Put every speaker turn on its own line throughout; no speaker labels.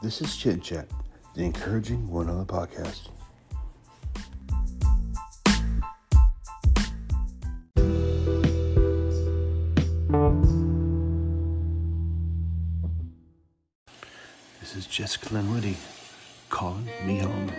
This is Chit Chat, the encouraging one on the podcast. This is Jessica Lynn Whitty calling me home.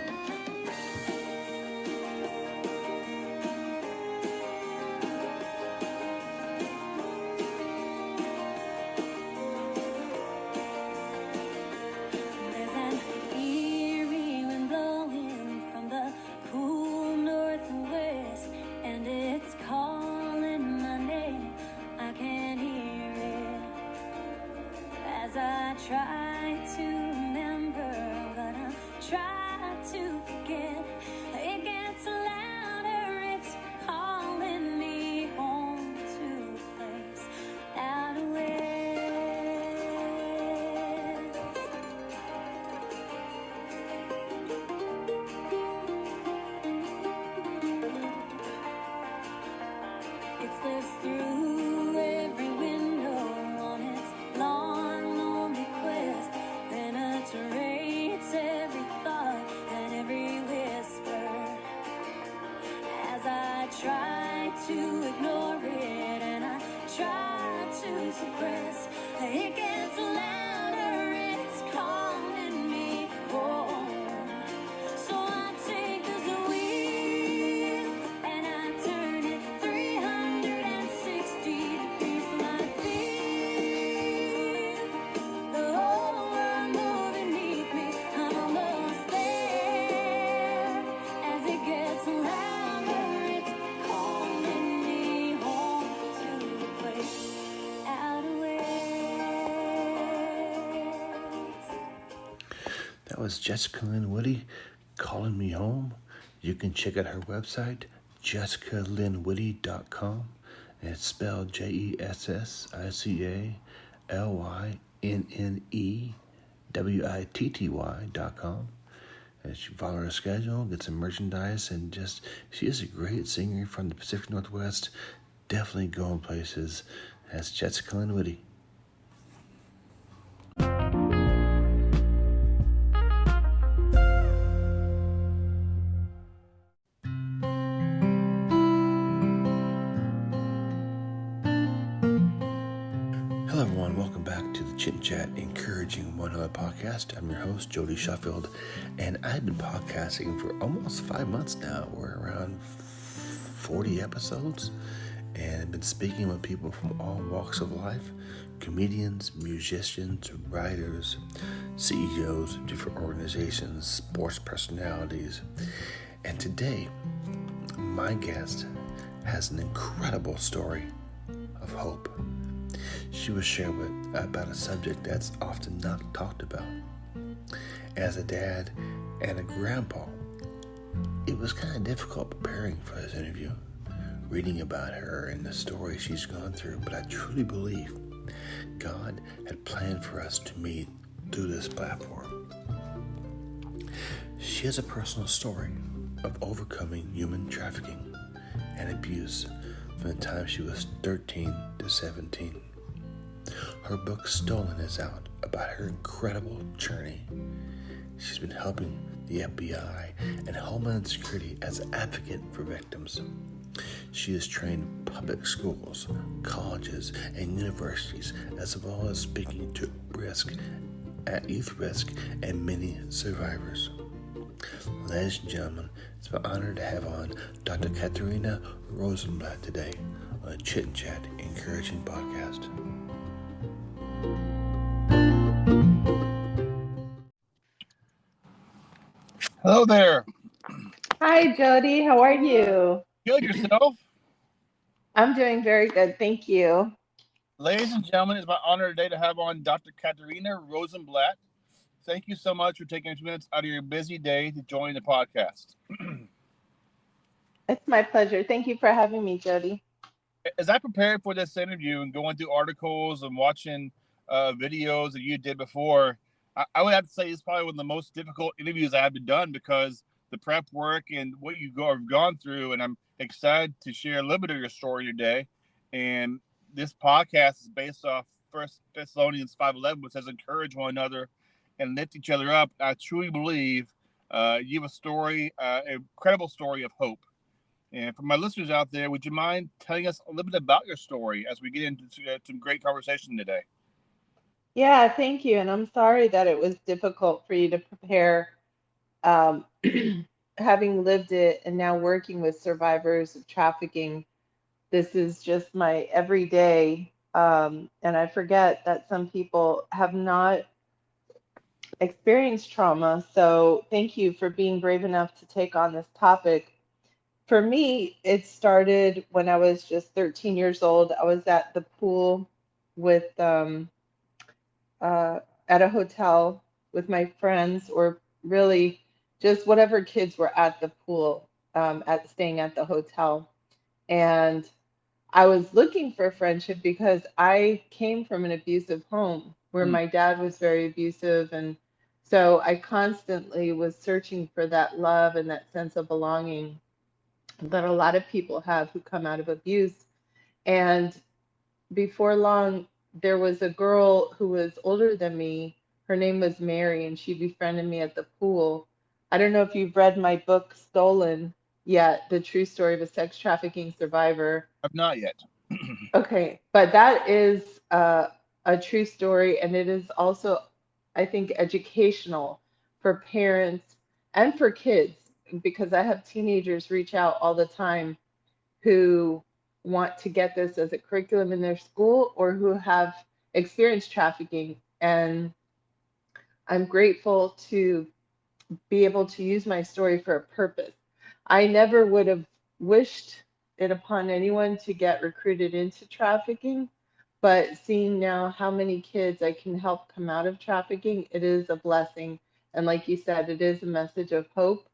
That was Jessica Lynn Whitty calling me home. You can check out her website, jessicalynwhitty.com. And it's spelled JESSICALYNNEWITTY.com. And she follow her schedule, get some merchandise, and she is a great singer from the Pacific Northwest. Definitely going places. That's Jessica Lynn Whitty. Hello everyone, welcome back to the Chit Chat Encouraging One Another podcast. I'm your host, Jody Sheffield, and I've been podcasting for almost 5 months now. We're around 40 episodes, and I've been speaking with people from all walks of life, comedians, musicians, writers, CEOs of different organizations, sports personalities. And today, my guest has an incredible story of hope. She was sharing about a subject that's often not talked about. As a dad and a grandpa, it was kind of difficult preparing for this interview, reading about her and the story she's gone through, but I truly believe God had planned for us to meet through this platform. She has a personal story of overcoming human trafficking and abuse from the time she was 13 to 17. Her book, Stolen, is out about her incredible journey. She's been helping the FBI and Homeland Security as an advocate for victims. She has trained public schools, colleges, and universities, as well as speaking to youth risk, and many survivors. Ladies and gentlemen, it's my honor to have on Dr. Katarinna Rosenblatt today on a Chit Chat Encouraging podcast.
Hello there.
Hi, Jody. How are you?
Good, yourself?
I'm doing very good. Thank you.
Ladies and gentlemen, it's my honor today to have on Dr. Katarinna Rosenblatt. Thank you so much for taking a few minutes out of your busy day to join the podcast.
It's my pleasure. Thank you for having me, Jody.
As I prepared for this interview and going through articles and watching videos that you did before, I would have to say it's probably one of the most difficult interviews I have done because the prep work and what you have gone through, and I'm excited to share a little bit of your story today. And this podcast is based off 1 Thessalonians 5:11, which says encourage one another and lift each other up. I truly believe you have a story, an incredible story of hope. And for my listeners out there, would you mind telling us a little bit about your story as we get into some great conversation today?
Yeah, thank you. And I'm sorry that it was difficult for you to prepare, um, having lived it and now working with survivors of trafficking. This is just my everyday. And I forget that some people have not experienced trauma. So thank you for being brave enough to take on this topic. For me, it started when I was just 13 years old. I was at the pool with uh, at a hotel with my friends, or really just whatever kids were at the pool, at staying at the hotel. And I was looking for friendship because I came from an abusive home where
Mm,
my dad was very abusive. And so I constantly was searching for that love and that sense of belonging that a lot of people have who come out of abuse. And before long, there was a girl who was older than me. Her name was Mary, and she befriended me at the pool. I don't know if you've read my book, Stolen, yet, The True Story of a Sex Trafficking Survivor.
I've not yet.
Okay, but that is a true story, and it is also, I think, educational for parents and for kids, because I have teenagers reach out all the time who want to get this as a curriculum in their school or who have experienced trafficking. And I'm grateful to be able to use my story for a purpose. I never would have wished it upon anyone to get recruited into trafficking, but seeing now how many kids I can help come out of trafficking, it is a blessing. And like you said, it is a message of hope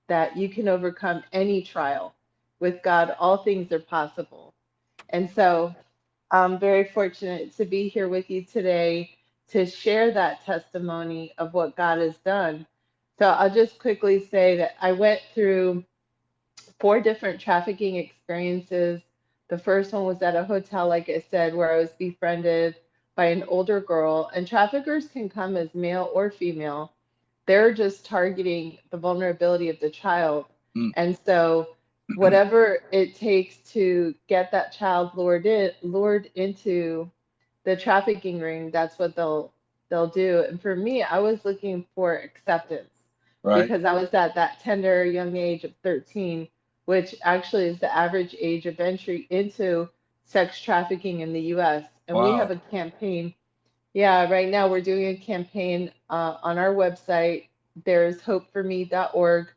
that you can overcome any trial. With God, all things are possible. And so I'm very fortunate to be here with you today to share that testimony of what God has done. So I'll just quickly say that I went through 4 different trafficking experiences. The first one was at a hotel, like I said, where I was befriended by an older girl. And traffickers can come as male or female. They're just targeting the vulnerability of the child.
Mm,
And so whatever it takes to get that child lured into the trafficking ring, that's what they'll do. And for me, I was looking for acceptance
right.
because I was at that tender young age of 13, which actually is the average age of entry into sex trafficking in the US. And we
Wow.
have a campaign. Yeah, right now we're doing a campaign on our website. There's hopeforme.org,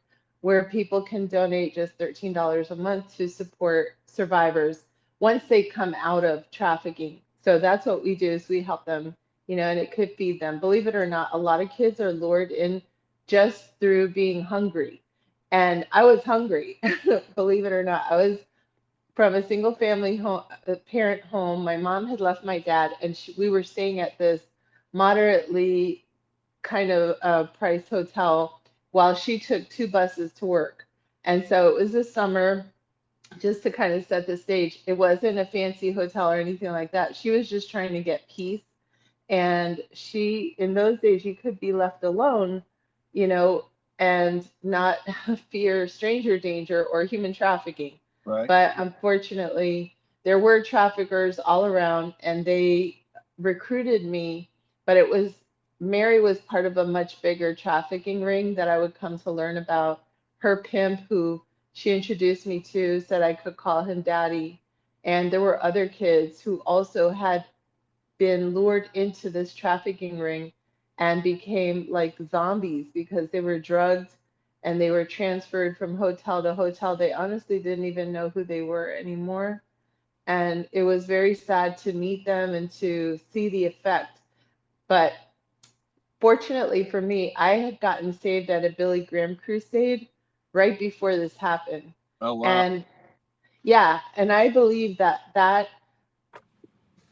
where people can donate just $13 a month to support survivors once they come out of trafficking. So that's what we do, is we help them, and it could feed them. Believe it or not, a lot of kids are lured in just through being hungry. And I was hungry, believe it or not. I was from a single family home, parent home. My mom had left my dad, and we were staying at this moderately kind of priced hotel while she took 2 buses to work. And so it was the summer, just to kind of set the stage. It wasn't a fancy hotel or anything like that. She was just trying to get peace. And in those days, you could be left alone, you know, and not fear stranger danger or human trafficking.
Right.
But unfortunately, there were traffickers all around, and they recruited me. But Mary was part of a much bigger trafficking ring that I would come to learn about. Her pimp, who she introduced me to, said I could call him daddy. And there were other kids who also had been lured into this trafficking ring and became like zombies because they were drugged and they were transferred from hotel to hotel. They honestly didn't even know who they were anymore. And it was very sad to meet them and to see the effect. But fortunately for me, I had gotten saved at a Billy Graham crusade right before this happened.
Oh, wow.
And yeah, and I believe that that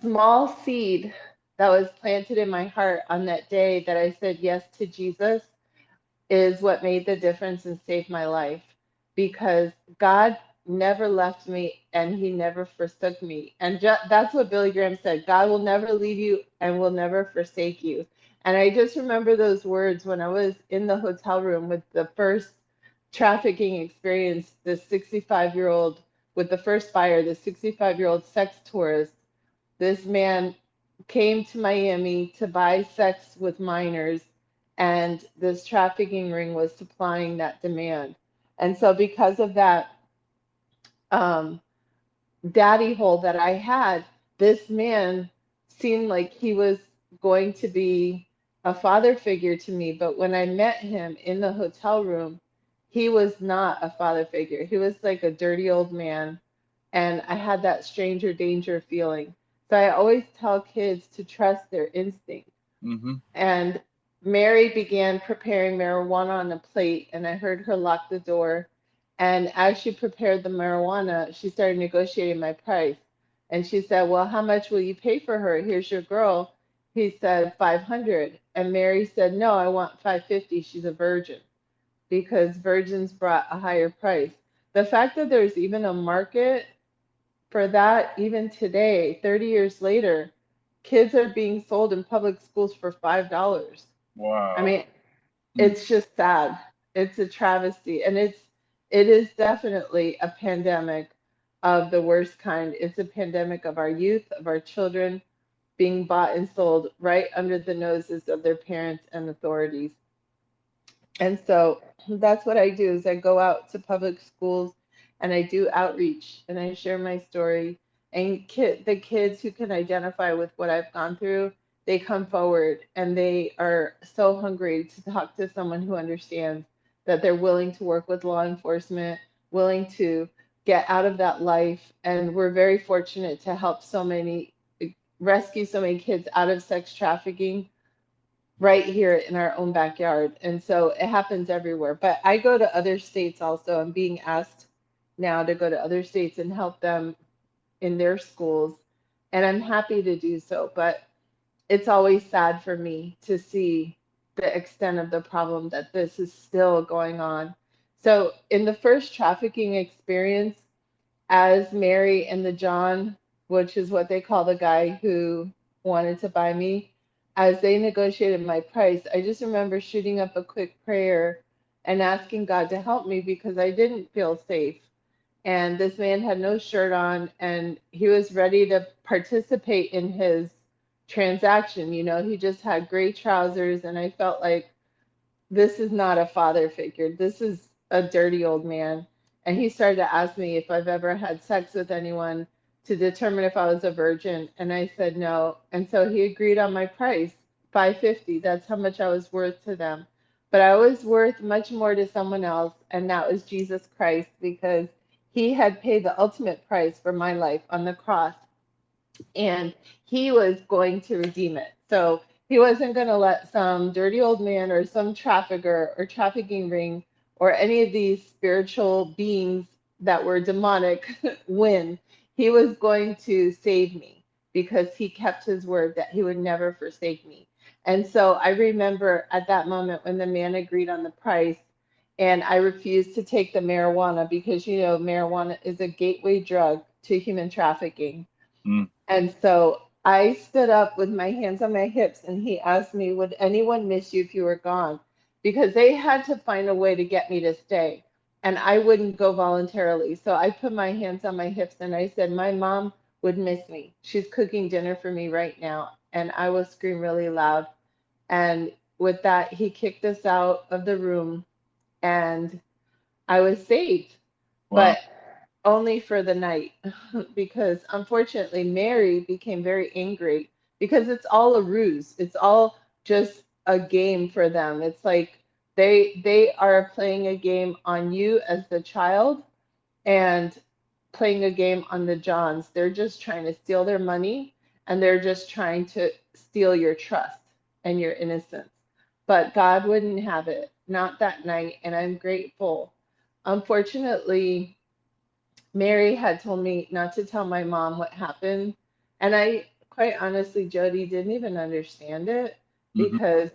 small seed that was planted in my heart on that day that I said yes to Jesus is what made the difference and saved my life, because God never left me and he never forsook me. And that's what Billy Graham said: God will never leave you and will never forsake you. And I just remember those words when I was in the hotel room with the first trafficking experience, the 65-year-old, with the first buyer, the 65-year-old sex tourist. This man came to Miami to buy sex with minors, and this trafficking ring was supplying that demand. And so, because of that, um, daddy hole that I had, this man seemed like he was going to be a father figure to me. But when I met him in the hotel room, he was not a father figure. He was like a dirty old man. And I had that stranger danger feeling. So I always tell kids to trust their instinct.
Mm-hmm.
And Mary began preparing marijuana on a plate, and I heard her lock the door. And as she prepared the marijuana, she started negotiating my price. And she said, "Well, how much will you pay for her? Here's your girl." He said, 500. And Mary said, "No, I want 550. She's a virgin," because virgins brought a higher price. The fact that there's even a market for that, even today, 30 years later, kids are being sold in public schools for $5. I
Wow.
mean, it's just sad. It's a travesty. And it is definitely a pandemic of the worst kind. It's a pandemic of our youth, of our children being bought and sold right under the noses of their parents and authorities. And so that's what I do is I go out to public schools and I do outreach and I share my story. And the kids who can identify with what I've gone through, they come forward and they are so hungry to talk to someone who understands, that they're willing to work with law enforcement, willing to get out of that life. And we're very fortunate to help rescue so many kids out of sex trafficking right here in our own backyard. And so it happens everywhere. But I go to other states also. I'm being asked now to go to other states and help them in their schools. And I'm happy to do so. But it's always sad for me to see the extent of the problem that this is still going on. So in the first trafficking experience, as Mary and the John, which is what they call the guy who wanted to buy me, as they negotiated my price, I just remember shooting up a quick prayer and asking God to help me because I didn't feel safe. And this man had no shirt on and he was ready to participate in his transaction. You know, he just had gray trousers, and I felt like this is not a father figure. This is a dirty old man. And he started to ask me if I've ever had sex with anyone to determine if I was a virgin. And I said no. And so he agreed on my price, 550. That's how much I was worth to them. But I was worth much more to someone else, and that was Jesus Christ, because he had paid the ultimate price for my life on the cross, and he was going to redeem it. So he wasn't going to let some dirty old man or some trafficker or trafficking ring or any of these spiritual beings that were demonic win. He was going to save me because he kept his word that he would never forsake me. And so I remember at that moment when the man agreed on the price, and I refused to take the marijuana because, you know, marijuana is a gateway drug to human trafficking.
Mm.
And so I stood up with my hands on my hips, and he asked me, "Would anyone miss you if you were gone?" Because they had to find a way to get me to stay, and I wouldn't go voluntarily. So I put my hands on my hips and I said, "My mom would miss me. She's cooking dinner for me right now." And I will scream really loud. And with that, he kicked us out of the room, and I was saved.
Wow.
But only for the night, because unfortunately Mary became very angry because it's all a ruse. It's all just a game for them. It's like they are playing a game on you as the child and playing a game on the Johns. They're just trying to steal their money, and they're just trying to steal your trust and your innocence. But God wouldn't have it, not that night, and I'm grateful. Unfortunately, Mary had told me not to tell my mom what happened. And I, quite honestly, Jody, didn't even understand it
Mm-hmm.
because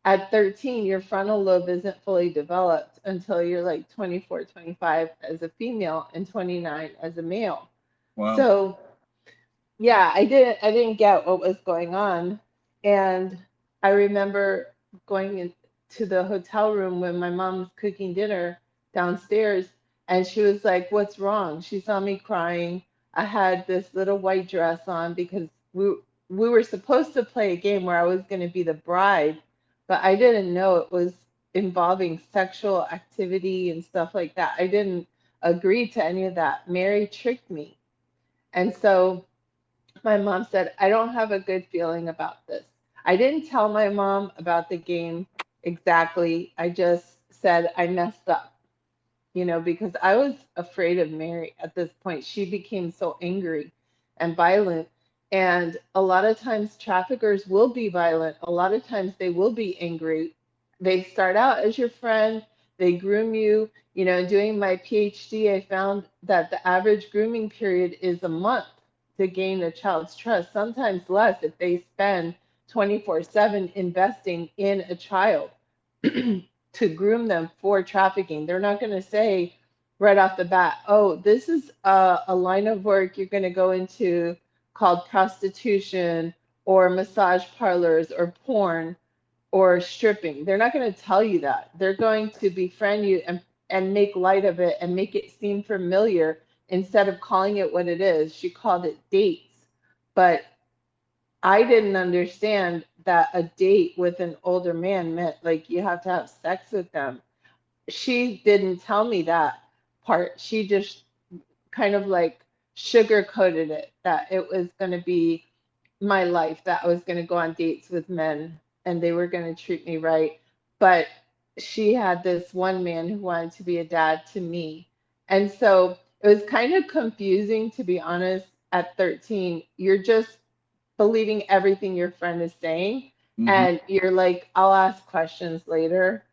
at 13, your frontal lobe isn't fully developed until you're like 24, 25 as a female and 29 as a male.
Wow.
So, yeah, I didn't get what was going on. And I remember going into the hotel room when my mom's cooking dinner downstairs, and she was like, "What's wrong?" She saw me crying. I had this little white dress on because we were supposed to play a game where I was going to be the bride, but I didn't know it was involving sexual activity and stuff like that. I didn't agree to any of that. Mary tricked me. And so my mom said, I don't have a good feeling about this. I didn't tell my mom about the game exactly. I just said I messed up, because I was afraid of Mary at this point. She became so angry and violent. And a lot of times, traffickers will be violent. A lot of times, they will be angry. They start out as your friend, they groom you. Doing my PhD, I found that the average grooming period is a month to gain a child's trust, sometimes less if they spend 24/7 investing in a child to groom them for trafficking. They're not going to say right off the bat, oh, this is a line of work you're going to go into called prostitution or massage parlors or porn or stripping. They're not going to tell you that. They're going to befriend you and make light of it and make it seem familiar instead of calling it what it is. She called it dates. But I didn't understand that a date with an older man meant like you have to have sex with them. She didn't tell me that part. She just kind of like sugar coated it that it was going to be my life, that I was going to go on dates with men and they were going to treat me right. But she had this one man who wanted to be a dad to me. And so it was kind of confusing, to be honest, at 13. You're just believing everything your friend is saying.
Mm-hmm.
And you're like, I'll ask questions later.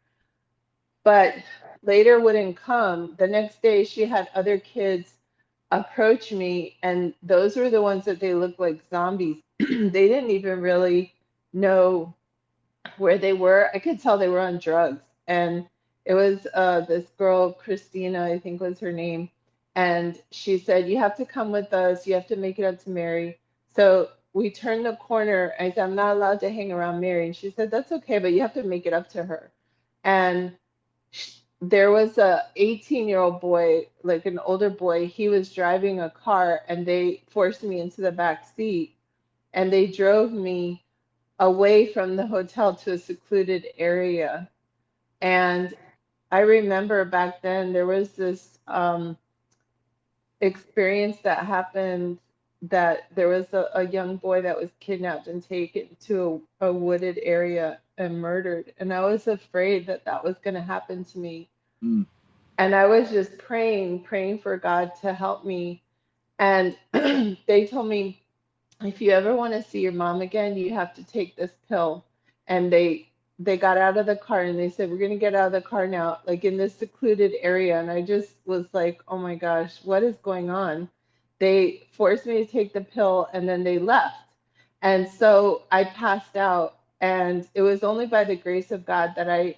But later wouldn't come. The next day, she had other kids approach me, and those were the ones that they looked like zombies. They didn't even really know where they were. I could tell they were on drugs. And it was this girl, Christina, I think was her name. And she said, you have to come with us. You have to make it up to Mary. So we turned the corner. I said, I'm not allowed to hang around Mary. And she said, that's okay, but you have to make it up to her. And there was a 18-year-old boy, like an older boy. He was driving a car and they forced me into the back seat and they drove me away from the hotel to a secluded area. And I remember back then there was this experience that happened, that there was a young boy that was kidnapped and taken to a wooded area and murdered. And I was afraid that that was going to happen to me.
Mm.
And I was just praying for God to help me. And they told me, if you ever want to see your mom again, you have to take this pill. And they got out of the car and they said, we're going to get out of the car now, like in this secluded area. And I just was like, oh my gosh, what is going on? They forced me to take the pill and then they left. And so I passed out. And it was only by the grace of God that I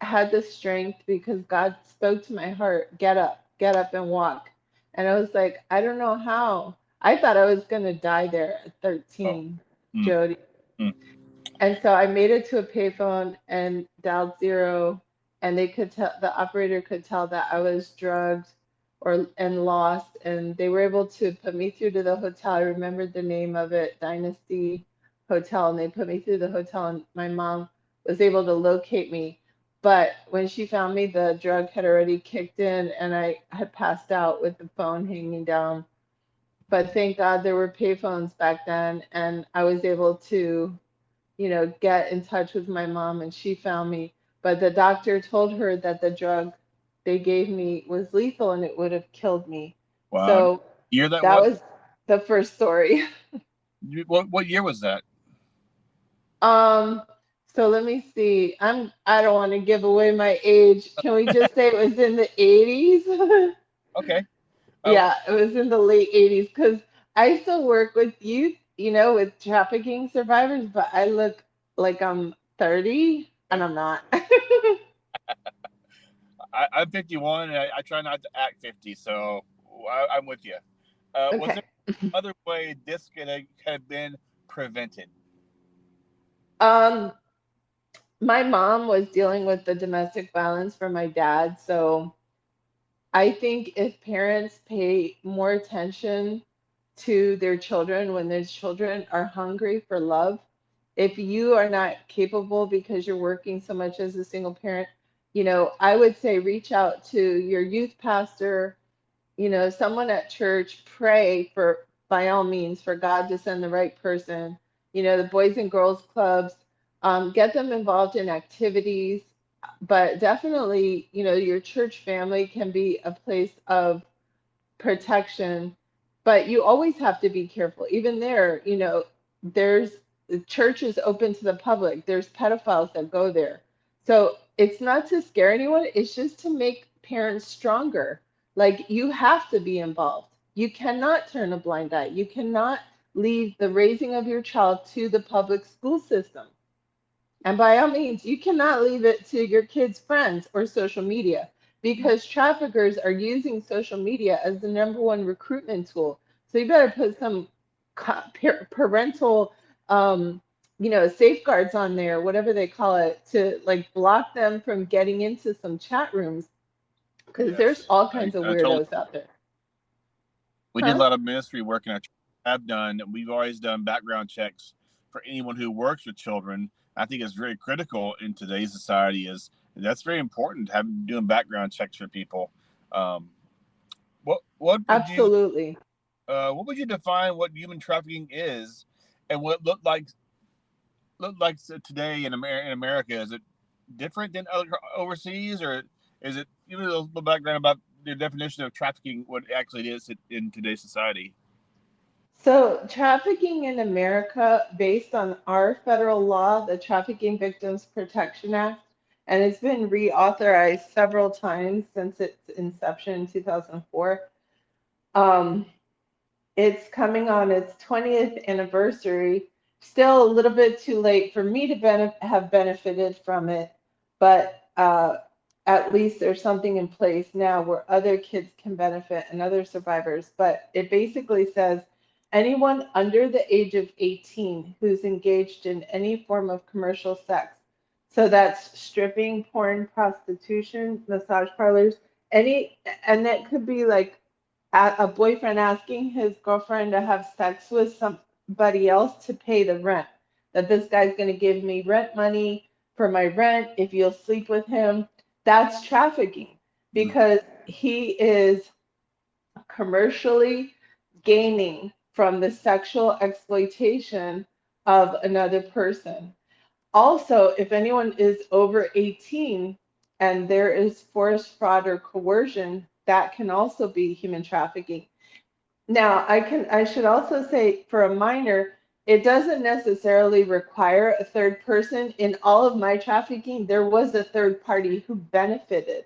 had the strength, because God spoke to my heart, get up and walk. And I was like, I don't know how. I thought I was going to die there at
Oh.
13,
Mm.
Jody.
Mm.
And so I made it to a payphone and dialed 0, and they could tell, the operator could tell that I was drugged or and lost, and they were able to put me through to the hotel. I remembered the name of it, Dynasty Hotel, and they put me through the hotel, and my mom was able to locate me. But when she found me, the drug had already kicked in, and I had passed out with the phone hanging down. But thank God there were payphones back then, and I was able to get in touch with my mom and she found me. But the doctor told her that the drug they gave me was lethal and it would have killed me.
Wow.
So
Year that
that
was?
was the first story.
What year was that?
Um, so let me see. I don't want to give away my age. Can we just say it was in the 80s?
Okay.
Yeah, it was in the late 80s because I still work with youth, with trafficking survivors, but I look like I'm 30 and I'm not.
I'm 51 and I try not to act 50, so I'm with you. Was
Okay.
there other way this could have been prevented?
Um, My mom was dealing with the domestic violence from my dad, so I think if parents pay more attention to their children when their children are hungry for love, if you are not capable because you're working so much as a single parent, I would say reach out to your youth pastor, someone at church, pray for, by all means, for God to send the right person, the Boys and Girls Clubs, get them involved in activities. But definitely, your church family can be a place of protection, but you always have to be careful. Even there, there's the church is open to the public. There's pedophiles that go there. So it's not to scare anyone, it's just to make parents stronger. Like you have to be involved. You cannot turn a blind eye. You cannot leave the raising of your child to the public school system. And by all means, you cannot leave it to your kids' friends or social media because traffickers are using social media as the number one recruitment tool. So you better put some parental, safeguards on there, whatever they call it, to like block them from getting into some chat rooms because there's
Yes,
all
I,
kinds of
I totally.
weirdos out there.
We did a
Huh?
lot of ministry work in our church. Have done. We've always done background checks for anyone who works with children. I think it's very critical in today's society. Is that's very important. Having doing background checks for people. Um, what would you
Absolutely.
what would you define what human trafficking is, and what it looked like today in America? Is it different than other overseas, or is it give me a little background about the definition of trafficking, what actually it is in today's society?
So, trafficking in America, based on our federal law, the Trafficking Victims Protection Act, and it's been reauthorized several times since its inception in 2004. Um, it's coming on its 20th anniversary. Still a little bit too late for me to have benefited from it, but at least there's something in place now where other kids can benefit and other survivors. But it basically says anyone under the age of 18 who's engaged in any form of commercial sex. So that's stripping, porn, prostitution, massage parlors, any, and that could be like a boyfriend asking his girlfriend to have sex with somebody else to pay the rent. That this guy's going to give me rent money for my rent if you'll sleep with him. That's trafficking because he is commercially gaining from the sexual exploitation of another person. Also, if anyone is over 18 and there is forced fraud or coercion, that can also be human trafficking. Now, I should also say for a minor, it doesn't necessarily require a third person. In all of my trafficking, there was a third party who benefited.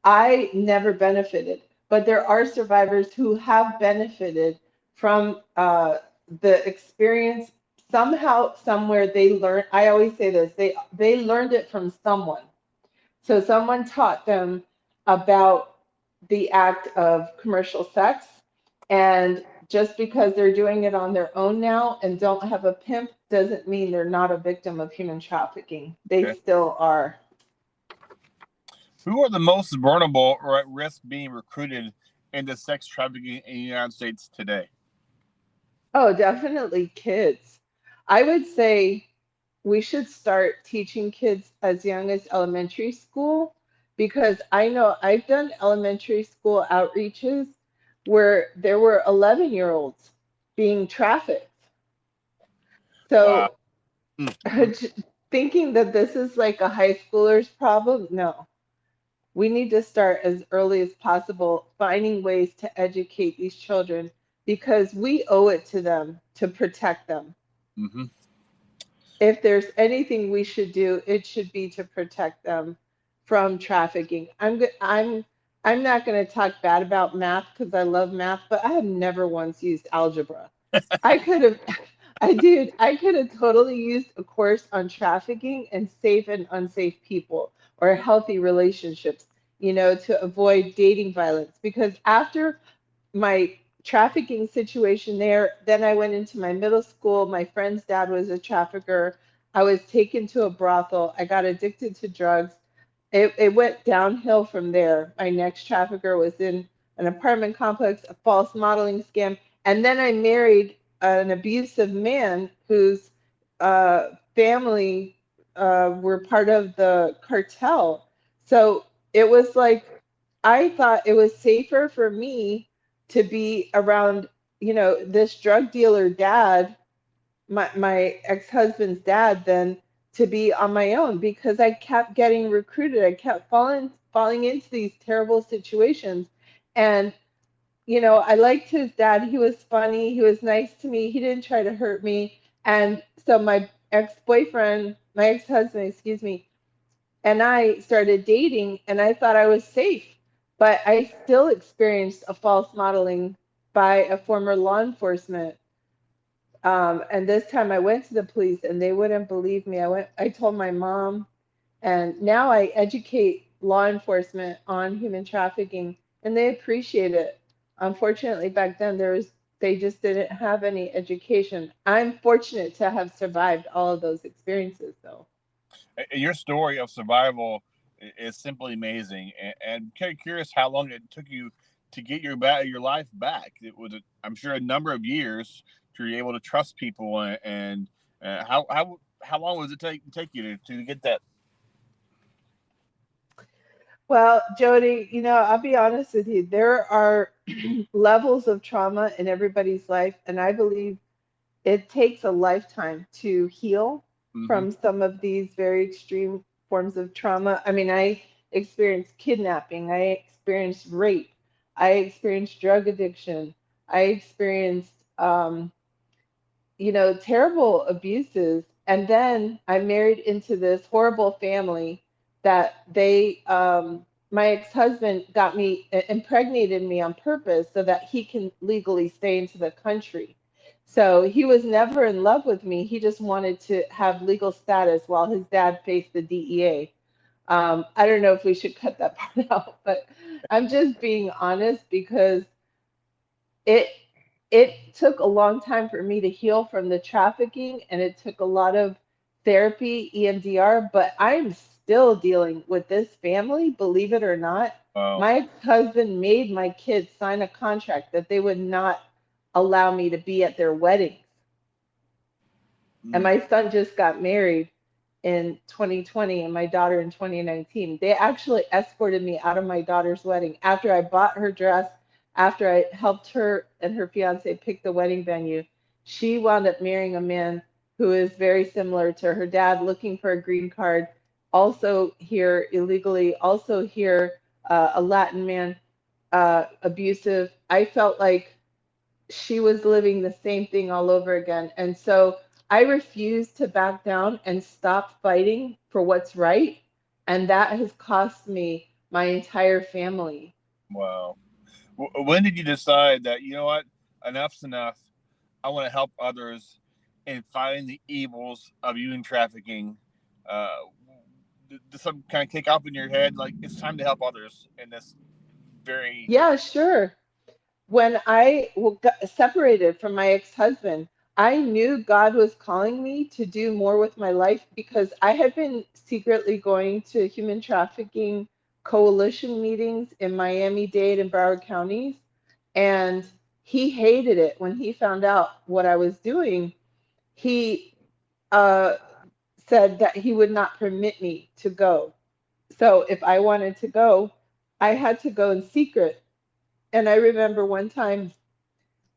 I never benefited, but there are survivors who have benefited from the experience. Somehow, somewhere they learned. I always say this: they learned it from someone. So someone taught them about the act of commercial sex, and just because they're doing it on their own now and don't have a pimp doesn't mean they're not a victim of human trafficking. They
Okay.
still are.
Who are the most vulnerable or at risk being recruited into sex trafficking in the United States today?
Oh, definitely kids. I would say we should start teaching kids as young as elementary school because I know I've done elementary school outreaches where there were 11-year-olds being trafficked.
Wow.
So
Mm-hmm.
thinking that this is like a high schooler's problem, no. We need to start as early as possible finding ways to educate these children because we owe it to them to protect them.
Mm-hmm.
If there's anything we should do, it should be to protect them from trafficking. I'm not going to talk bad about math because I love math, but I have never once used algebra. I could have, I could have totally used a course on trafficking and safe and unsafe people or healthy relationships, to avoid dating violence. Because after my trafficking situation there, then I went into my middle school. My friend's dad was a trafficker. I was taken to a brothel. I got addicted to drugs. It went downhill from there. My next trafficker was in an apartment complex, a false modeling scam. And then I married an abusive man whose family were part of the cartel. So it was like, I thought it was safer for me to be around, this drug dealer dad, my ex-husband's dad, than to be on my own, because I kept getting recruited. I kept falling into these terrible situations. And I liked his dad. He was funny. He was nice to me. He didn't try to hurt me. And so my ex-husband, excuse me, and I started dating, and I thought I was safe. But I still experienced a false modeling by a former law enforcement. And this time I went to the police and they wouldn't believe me. I told my mom, and now I educate law enforcement on human trafficking, and they appreciate it. Unfortunately, back then they just didn't have any education. I'm fortunate to have survived all of those experiences, though.
Your story of survival is simply amazing, and kind of curious how long it took you to get your life back. It was, I'm sure, a number of years to be able to trust people, and how long was it take you to get that?
Well, Jody, I'll be honest with you. There are levels of trauma in everybody's life, and I believe it takes a lifetime to heal
Mm-hmm.
from some of these very extreme forms of trauma. I mean, I experienced kidnapping, I experienced rape, I experienced drug addiction, I experienced, terrible abuses. And then I married into this horrible family that my ex-husband got me, impregnated me on purpose so that he can legally stay into the country. So he was never in love with me. He just wanted to have legal status while his dad faced the DEA. I don't know if we should cut that part out, but I'm just being honest, because it it took a long time for me to heal from the trafficking, and it took a lot of therapy, EMDR, but I'm still dealing with this family, believe it or not.
Wow.
My husband made my kids sign a contract that they would not allow me to be at their weddings. And
Mm.
my son just got married in 2020 and my daughter in 2019. They actually escorted me out of my daughter's wedding after I bought her dress, after I helped her and her fiance pick the wedding venue. She wound up marrying a man who is very similar to her dad, looking for a green card, also here illegally, also here, a Latin man, abusive. I felt like she was living the same thing all over again. And so I refused to back down and stop fighting for what's right. And that has cost me my entire family.
Wow. When did you decide that, you know what, enough's enough? I want to help others in fighting the evils of human trafficking. Uh, did something kind of kick off in your head, like it's time to help others in this very?
Yeah, sure. When I got separated from my ex-husband, I knew God was calling me to do more with my life, because I had been secretly going to human trafficking coalition meetings in Miami-Dade and Broward counties. And he hated it when he found out what I was doing. He uh, said that he would not permit me to go. So if I wanted to go, I had to go in secret. And I remember one time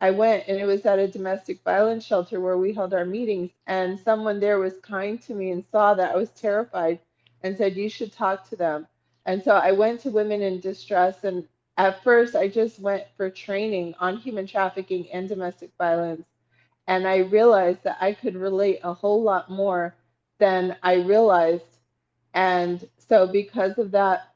I went, and it was at a domestic violence shelter where we held our meetings, and someone there was kind to me and saw that I was terrified and said, "You should talk to them." And so I went to women in distress, and at first I just went for training on human trafficking and domestic violence. And I realized that I could relate a whole lot more than I realized. And so, because of that,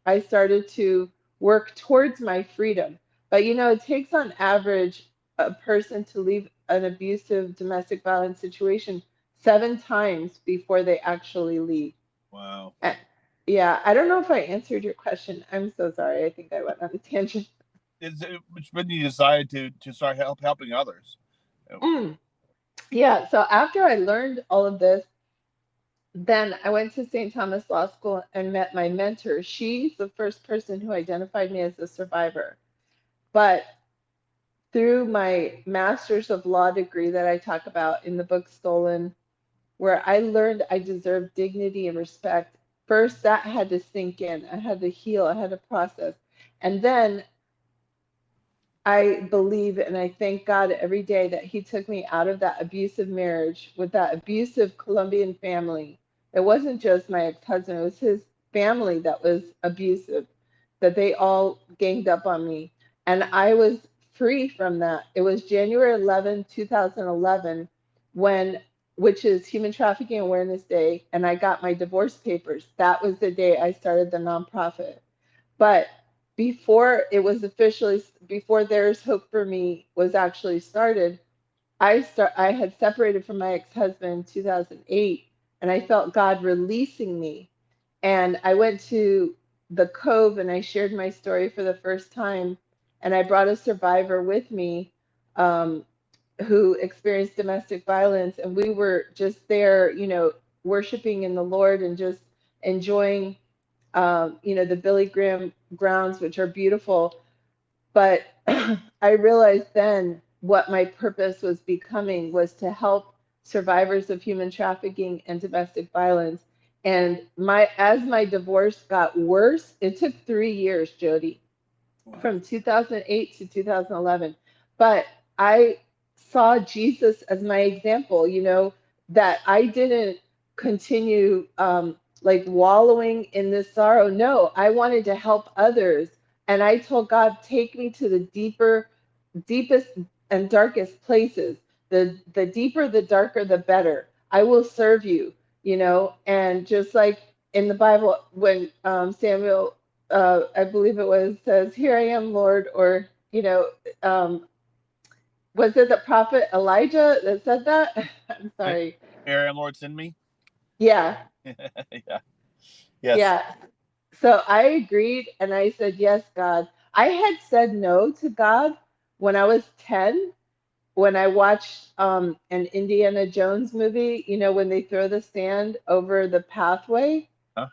I started to work towards my freedom. But it takes on average a person to leave an abusive domestic violence situation 7 times before they actually leave.
Wow.
Uh, Yeah, I don't know if I answered your question. I'm so sorry. I think I went on a tangent.
It's when you decided to start helping others.
Mm. Yeah, so after I learned all of this, Then I went to St. Thomas Law School and met my mentor. She's the first person who identified me as a survivor. But through my master's of law degree that I talk about in the book Stolen, where I learned I deserve dignity and respect, first that had to sink in. I had to heal, I had to process. And then I believe and I thank God every day that He took me out of that abusive marriage with that abusive Colombian family. It wasn't just my ex husband, it was his family that was abusive, that they all ganged up on me. And I was free from that. It was January 11, 2011, when, which is Human Trafficking Awareness Day, and I got my divorce papers. That was the day I started the nonprofit. But before it was officially, before There's Hope for Me was actually started, I had separated from my ex-husband in 2008, and I felt God releasing me. And I went to the Cove and I shared my story for the first time, and I brought a survivor with me, um, who experienced domestic violence, and we were just there, worshiping in the Lord and just enjoying, the Billy Graham grounds, which are beautiful. But I realized then what my purpose was becoming was to help survivors of human trafficking and domestic violence. And as my divorce got worse, it took 3 years, Jody,
Wow.
from 2008 to 2011. But I saw Jesus as my example, that I didn't continue, like wallowing in this sorrow. No, I wanted to help others. And I told God, take me to the deepest and darkest places. The deeper, the darker, the better. I will serve you, and just like in the Bible, when Samuel, I believe it was, says, "Here I am, Lord," or um, was it the prophet Elijah that said that? I'm sorry.
Aaron, Lord, send me.
Yeah,
Yeah. Yes.
yeah. So I agreed and I said, "Yes, God." I had said no to God when I was 10, when I watched an Indiana Jones movie, when they throw the sand over the pathway.
Huh?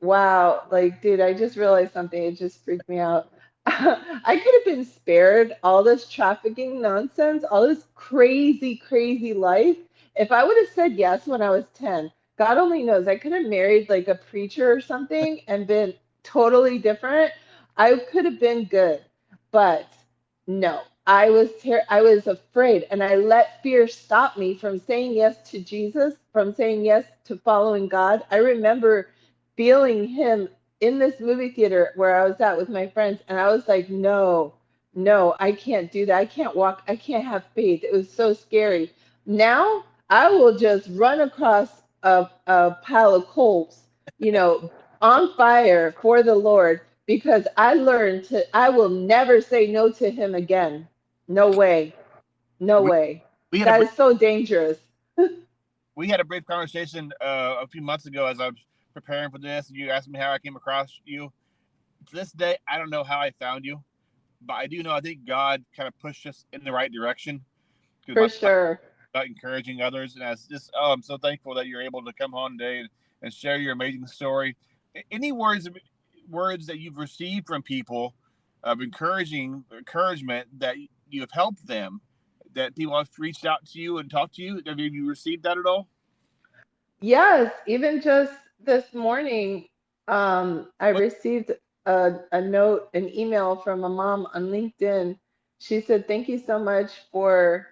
Wow, like, dude, I just realized something. It just freaked me out. I could have been spared all this trafficking nonsense, all this crazy, crazy life, if I would have said yes when I was 10. God only knows. I could have married like a preacher or something and been totally different. I could have been good. But no, I was afraid, and I let fear stop me from saying yes to Jesus, from saying yes to following God. I remember feeling him in this movie theater where I was at with my friends, and I was like, no, no, I can't do that. I can't walk. I can't have faith. It was so scary. Now I will just run across a pile of coals, on fire for the Lord, because I learned I will never say no to him again. No way. No
We
way.
we had a
That
brief,
is so dangerous.
we had a brief conversation a few months ago as I was preparing for this. You asked me how I came across you. To this day, I don't know how I found you, but I do know I think God kind of pushed us in the right direction because
For
my
sure.
about encouraging others. And I was just, oh, I'm so thankful that you're able to come on today and share your amazing story. Any words that you've received from people of encouragement that you have helped them, that people have reached out to you and talked to you? Have you received that at all?
Yes, even just this morning, I
What?
received a note, an email from a mom on LinkedIn. She said, "Thank you so much for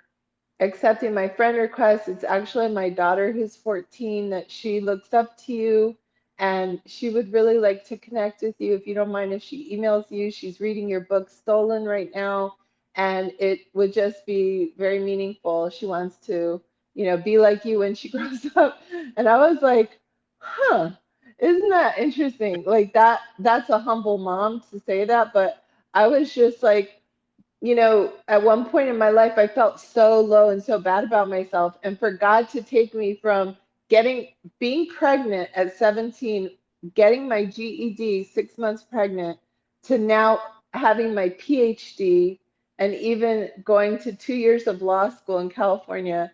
accepting my friend request. It's actually my daughter who's 14, that she looks up to you and she would really like to connect with you. If you don't mind if she emails you, she's reading your book Stolen right now, and it would just be very meaningful. She wants to, be like you when she grows up." And I was like, huh, isn't that interesting? Like that's a humble mom to say that, but I was just like, at one point in my life, I felt so low and so bad about myself. And for God to take me from being pregnant at 17, getting my GED 6 months pregnant, to now having my PhD and even going to 2 years of law school in California,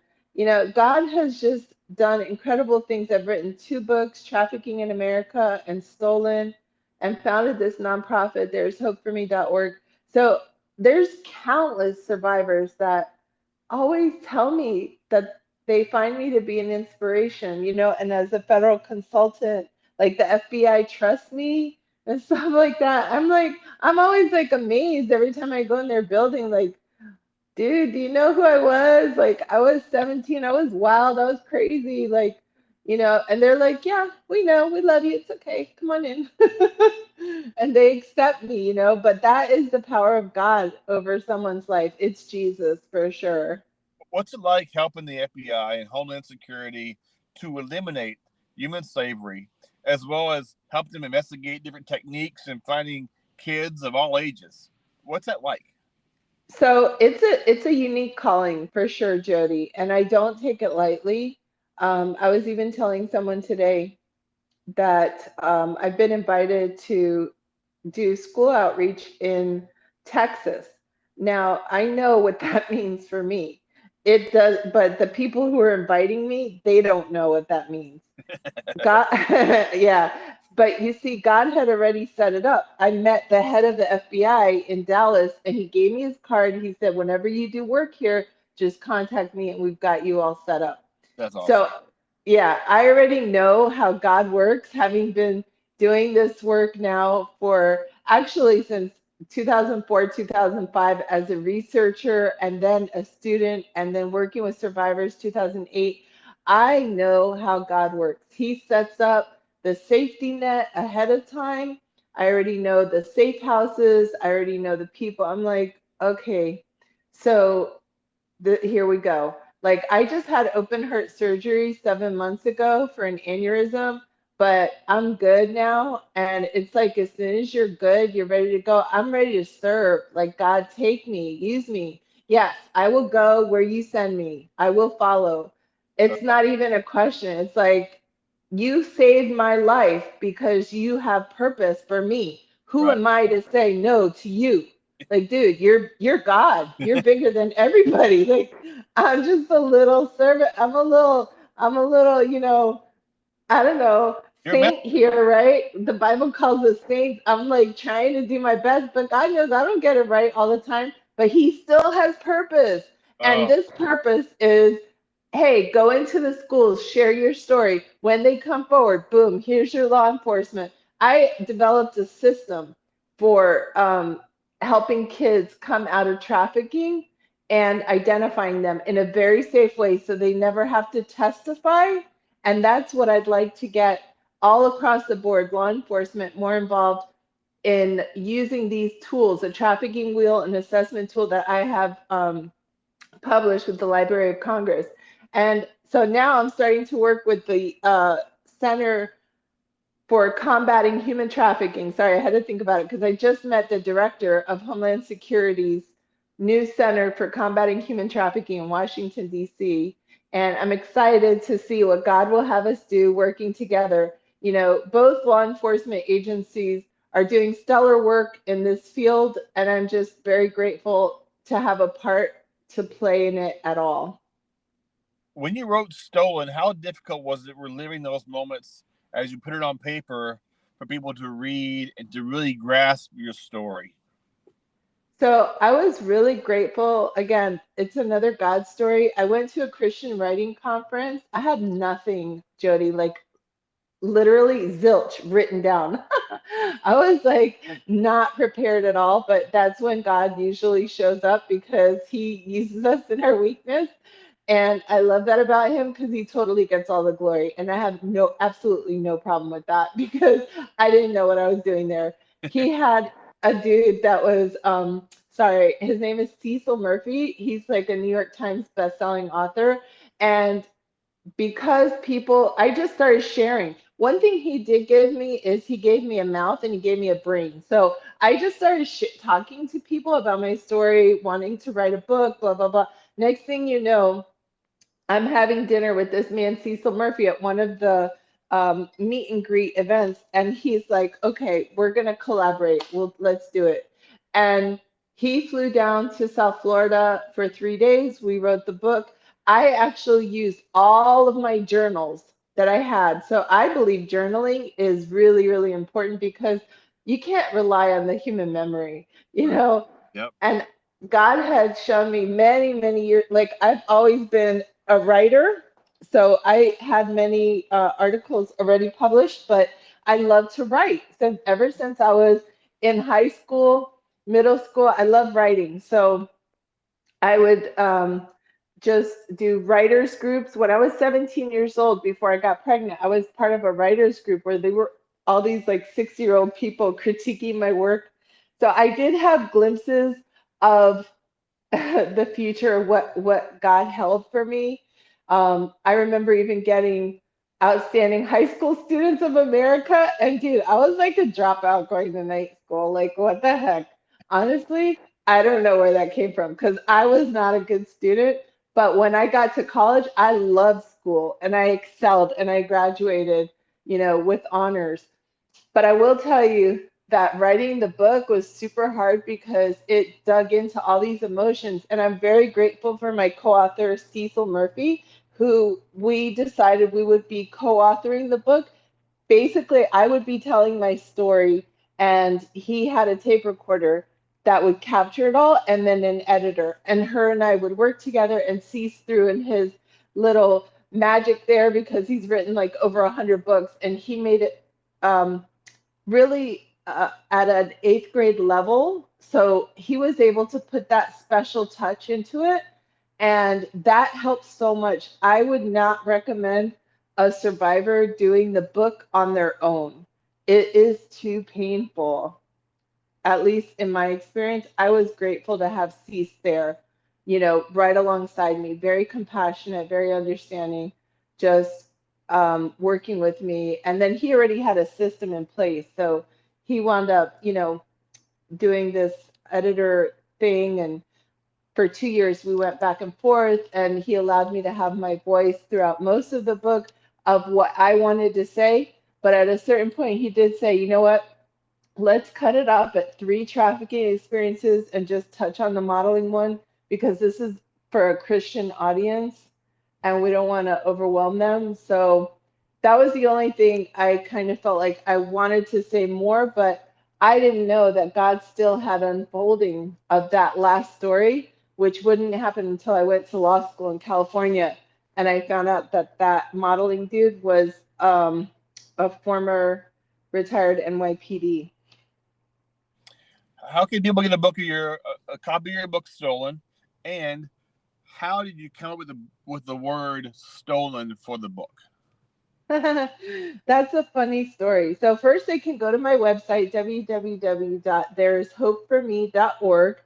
God has just done incredible things. I've written 2 books, Trafficking in America and Stolen, and founded this nonprofit, there'shopeforme.org. So there's countless survivors that always tell me that they find me to be an inspiration, and as a federal consultant, like the FBI trusts me and stuff like that. I'm always like amazed every time I go in their building, like, dude, do you know who I was? Like, I was 17, I was wild, I was crazy, like, and they're like, yeah, we know, we love you, it's okay, come on in. And they accept me, but that is the power of God over someone's life. It's Jesus for sure.
What's it like helping the FBI and Homeland Security to eliminate human slavery, as well as help them investigate different techniques and finding kids of all ages? What's that like?
So it's a unique calling for sure, Jody, and I don't take it lightly. I was even telling someone today that I've been invited to do school outreach in Texas. Now, I know what that means for me. It does, but the people who are inviting me, they don't know what that means. God, yeah. But you see, God had already set it up. I met the head of the FBI in Dallas, and he gave me his card. He said, whenever you do work here, just contact me, and we've got you all set up.
That's awesome.
So, yeah, I already know how God works, having been doing this work now for actually since 2004, 2005 as a researcher and then a student and then working with survivors 2008. I know how God works. He sets up the safety net ahead of time. I already know the safe houses. I already know the people. I'm like, okay, so here we go. Like I just had open heart surgery 7 months ago for an aneurysm, but I'm good now. And it's like as soon as you're good, you're ready to go. I'm ready to serve. Like God, take me, use me. Yes, I will go where you send me. I will follow. It's not even a question. It's like you saved my life because you have purpose for me. Who
Right.
am I to say no to you? Like, dude, you're God. You're bigger than everybody. Like, I'm just a little servant. I'm a little, I don't know,
You're a
saint here, right? The Bible calls us saints. I'm like trying to do my best, but God knows I don't get it right all the time. But He still has purpose. And
oh,
this purpose is, hey, go into the schools, share your story. When they come forward, boom, here's your law enforcement. I developed a system for helping kids come out of trafficking and identifying them in a very safe way so they never have to testify. And that's what I'd like to get all across the board, law enforcement more involved in using these tools, a trafficking wheel, an assessment tool that I have published with the Library of Congress. And so now I'm starting to work with the Center for Combating Human Trafficking. Sorry, I had to think about it because I just met the director of Homeland Security's new Center for Combating Human Trafficking in Washington, D.C. And I'm excited to see what God will have us do working together. Both law enforcement agencies are doing stellar work in this field, and I'm just very grateful to have a part to play in it at all.
when you wrote Stolen, how difficult was it reliving those moments as you put it on paper for people to read and to really grasp your story?
So I was really grateful. Again, it's another God story. I went to a Christian writing conference. I had nothing, Jody, like literally zilch written down. I was like not prepared at all, but that's when God usually shows up because He uses us in our weakness. And I love that about Him because He totally gets all the glory. And I have absolutely no problem with that because I didn't know what I was doing there. He had a dude that was, sorry, his name is Cecil Murphy. He's like a New York Times bestselling author. And because I just started sharing. One thing he did give me is he gave me a mouth and he gave me a brain. So I just started talking to people about my story, wanting to write a book, blah, blah, blah. Next thing you know, I'm having dinner with this man, Cecil Murphy, at one of the meet and greet events. And he's like, okay, we're going to collaborate. Let's do it. And he flew down to South Florida for 3 days. We wrote the book. I actually used all of my journals that I had. So I believe journaling is really, really important because you can't rely on the human memory, you
Right.
know?
Yep.
And God had shown me many, many years, like I've always been a writer. So I had many articles already published, but I love to write. Since ever since I was in high school, middle school, I love writing. So I would just do writers groups. When I was 17 years old, before I got pregnant, I was part of a writers group where they were all these like 6-year-old people critiquing my work. So I did have glimpses of the future, what God held for me. I remember even getting outstanding high school students of America, and dude, I was like a dropout going to night school. Like, what the heck? Honestly, I don't know where that came from because I was not a good student. But when I got to college, I loved school and I excelled and I graduated, with honors. But I will tell you that writing the book was super hard because it dug into all these emotions. And I'm very grateful for my co author, Cecil Murphy, who we decided we would be co authoring the book. Basically, I would be telling my story, and he had a tape recorder that would capture it all, and then an editor. And her and I would work together and see through in his little magic there because he's written like over 100 books, and he made it really at an eighth grade level. So he was able to put that special touch into it. And that helps so much. I would not recommend a survivor doing the book on their own. It is too painful. At least in my experience, I was grateful to have Cease there, right alongside me, very compassionate, very understanding, just working with me. And then he already had a system in place. So he wound up, doing this editor thing. And for 2 years, we went back and forth, and he allowed me to have my voice throughout most of the book of what I wanted to say. But at a certain point, he did say, you know what? Let's cut it off at 3 trafficking experiences and just touch on the modeling one because this is for a Christian audience and we don't want to overwhelm them. So that was the only thing I kind of felt like I wanted to say more, but I didn't know that God still had unfolding of that last story, which wouldn't happen until I went to law school in California. And I found out that that modeling dude was a former retired NYPD.
How can people get a copy of your book stolen? And how did you come up with the word stolen for the book?
That's a funny story. So first they can go to my website, www.thereishopeforme.org,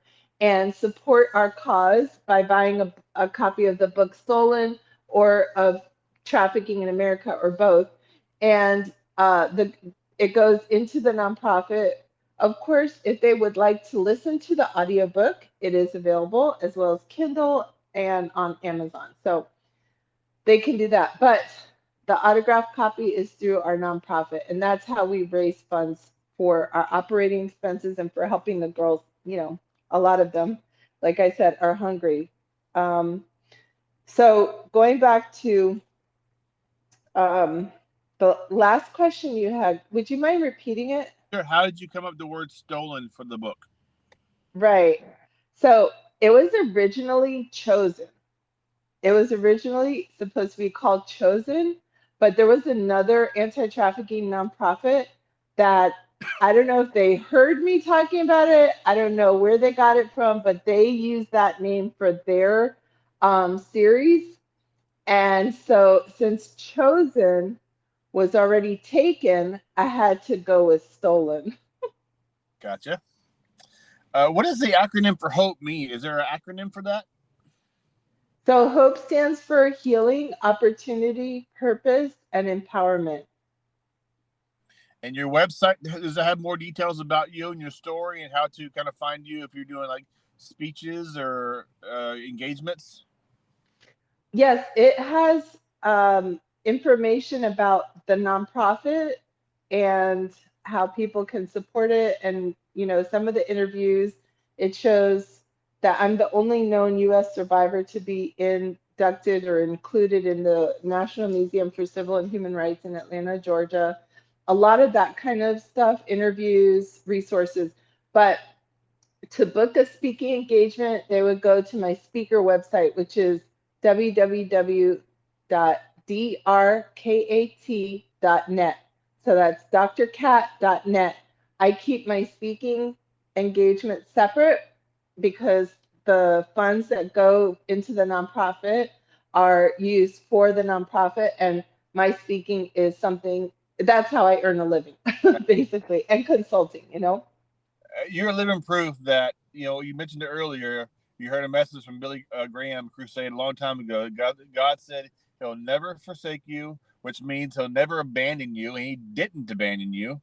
and support our cause by buying a copy of the book Stolen or of Trafficking in America or both. And it goes into the nonprofit. Of course, if they would like to listen to the audiobook, it is available as well as Kindle and on Amazon. So they can do that. But the autographed copy is through our nonprofit, and that's how we raise funds for our operating expenses and for helping the girls. A lot of them, like I said, are hungry. Um, so going back to um, the last question you had, would you mind repeating it?
Sure. How did you come up with the word stolen for the book?
Right. So it was originally chosen. It was originally supposed to be called Chosen, but there was another anti-trafficking nonprofit that I don't know if they heard me talking about it. I don't know where they got it from, but they used that name for their series. And so since Chosen was already taken, I had to go with Stolen.
Gotcha. What does the acronym for HOPE mean? Is there an acronym for that?
So HOPE stands for healing, opportunity, purpose, and empowerment.
And your website, does it have more details about you and your story and how to kind of find you if you're doing like speeches or engagements?
Yes, it has information about the nonprofit and how people can support it. And, some of the interviews, it shows that I'm the only known US survivor to be in inducted or included in the National Museum for Civil and Human Rights in Atlanta, Georgia. A lot of that kind of stuff, interviews, resources. But to book a speaking engagement, they would go to my speaker website, which is www.drkat.net. So that's drkat.net. I keep my speaking engagement separate because the funds that go into the nonprofit are used for the nonprofit, and my speaking is something that's how I earn a living, basically, and consulting.
You're living proof that, you mentioned it earlier. You heard a message from Billy Graham crusade a long time ago. God said he'll never forsake you, which means he'll never abandon you, and he didn't abandon you.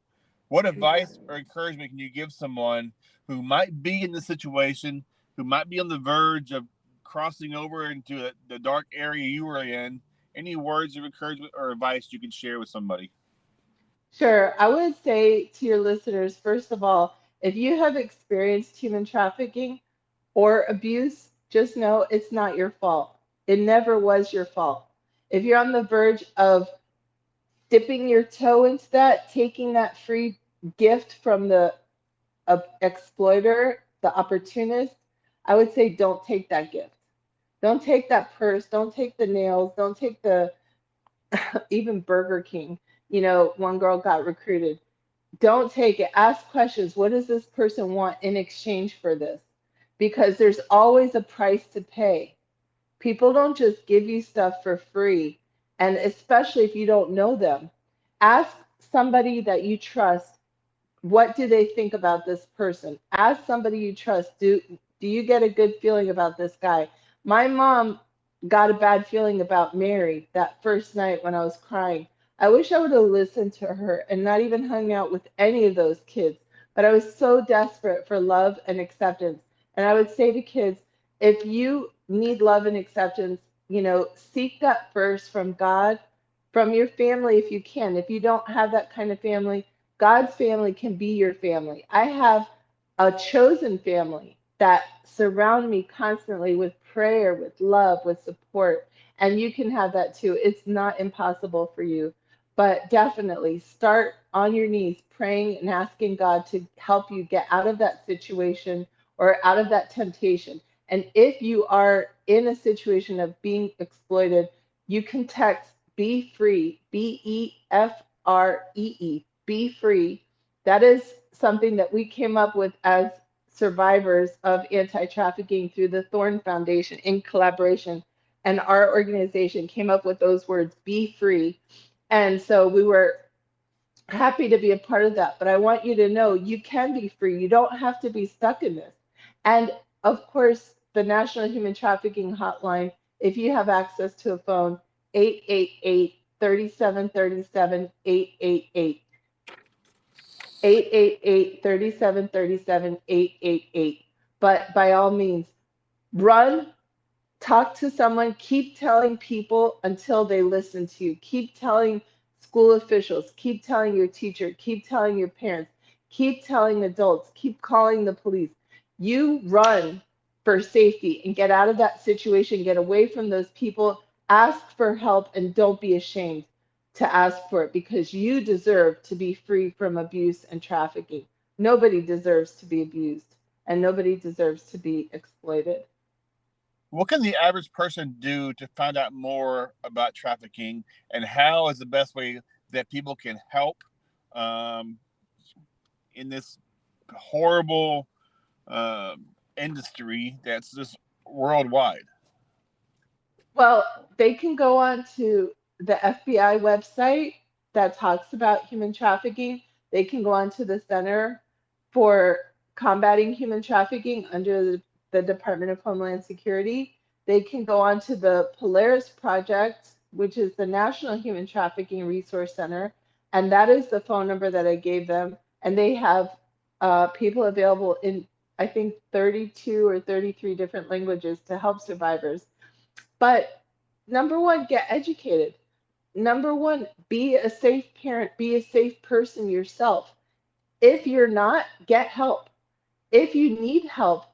What advice or encouragement can you give someone who might be in the situation, who might be on the verge of crossing over into the dark area you were in? Any words of encouragement or advice you can share with somebody?
Sure. I would say to your listeners, first of all, if you have experienced human trafficking or abuse, just know it's not your fault. It never was your fault. If you're on the verge of dipping your toe into that, taking that free gift from the exploiter, the opportunist, I would say don't take that gift. Don't take that purse. Don't take the nails. Don't take the even Burger King. One girl got recruited. Don't take it. Ask questions. What does this person want in exchange for this? Because there's always a price to pay. People don't just give you stuff for free. And especially if you don't know them, ask somebody that you trust, what do they think about this person? Ask somebody you trust, do you get a good feeling about this guy? My mom got a bad feeling about Mary that first night when I was crying. I wish I would have listened to her and not even hung out with any of those kids. But I was so desperate for love and acceptance. And I would say to kids, if you need love and acceptance, seek that first from God, from your family if you can. If you don't have that kind of family, God's family can be your family. I have a chosen family that surround me constantly with prayer, with love, with support. And you can have that too. It's not impossible for you. But definitely start on your knees praying and asking God to help you get out of that situation or out of that temptation. And if you are in a situation of being exploited, you can text Be Free, BEFREE, Be Free. That is something that we came up with as survivors of anti trafficking through the Thorn Foundation in collaboration. And our organization came up with those words, Be Free. And so we were happy to be a part of that. But I want you to know you can be free. You don't have to be stuck in this. And of course, the National Human Trafficking Hotline, if you have access to a phone, 888-3737, 888-3737, 888. But by all means, run, talk to someone, keep telling people until they listen to you. Keep telling school officials, keep telling your teacher, keep telling your parents, keep telling adults, keep calling the police. You run for safety and get out of that situation, get away from those people, ask for help, and don't be ashamed to ask for it because you deserve to be free from abuse and trafficking. Nobody deserves to be abused and nobody deserves to be exploited.
What can the average person do to find out more about trafficking, and how is the best way that people can help um, in this horrible industry that's just worldwide?
Well, they can go on to the FBI website that talks about human trafficking. They can go on to the Center for Combating Human Trafficking under the Department of Homeland Security. They can go on to the Polaris Project, which is the National Human Trafficking Resource Center, and that is the phone number that I gave them. And they have people available in, I think, 32 or 33 different languages to help survivors. But number one, get educated. Number one, be a safe parent, be a safe person yourself. If you're not, get help. If you need help,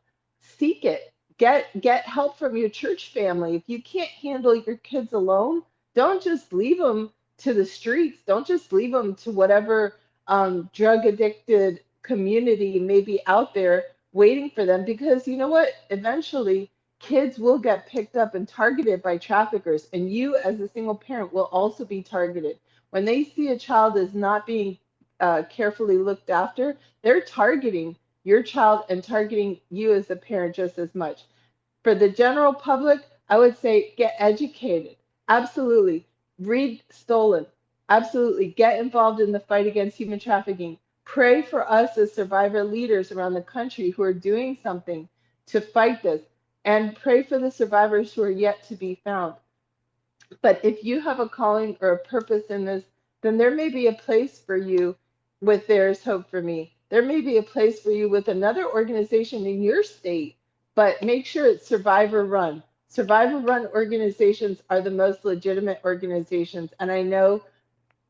seek it. get help from your church family. If you can't handle your kids alone, don't just leave them to the streets. Don't just leave them to whatever drug addicted community may be out there waiting for them, because you know what? Eventually, kids will get picked up and targeted by traffickers, and you, as a single parent, will also be targeted. When they see a child is not being carefully looked after, they're targeting your child and targeting you as a parent just as much. For the general public, I would say get educated. Absolutely. Read Stolen. Absolutely. Get involved in the fight against human trafficking. Pray for us as survivor leaders around the country who are doing something to fight this. And pray for the survivors who are yet to be found. But if you have a calling or a purpose in this, then there may be a place for you with There's Hope for Me. There may be a place for you with another organization in your state, but make sure it's survivor run. Survivor run organizations are the most legitimate organizations. And I know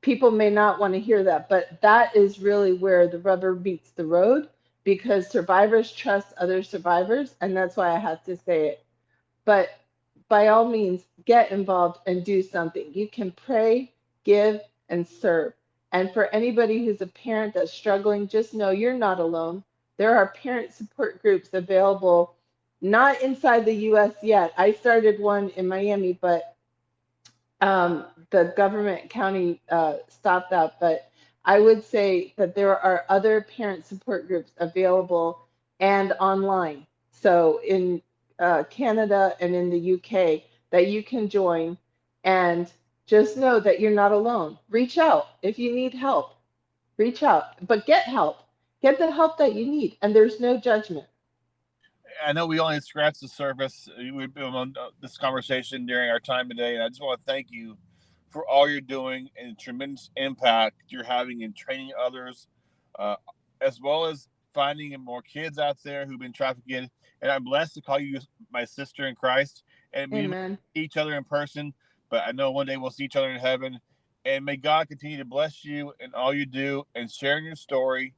people may not want to hear that, but that is really where the rubber meets the road, because survivors trust other survivors. And that's why I have to say it. But by all means, get involved and do something. You can pray, give, and serve. And for anybody who's a parent that's struggling, just know you're not alone. There are parent support groups available, not inside the US yet. I started one in Miami, but the government county stopped that. But I would say that there are other parent support groups available and online. So in Canada and in the UK that you can join, and just know that you're not alone. Reach out if you need help. Reach out, but get help. Get the help that you need, and there's no judgment.
I know we only scratched the surface. We've been on this conversation during our time today, and I just want to thank you for all you're doing and the tremendous impact you're having in training others, as well as finding more kids out there who've been trafficked. And I'm blessed to call you my sister in Christ, and we
Amen.
meet each other in person, but I know one day we'll see each other in heaven. And may God continue to bless you and all you do and sharing your story.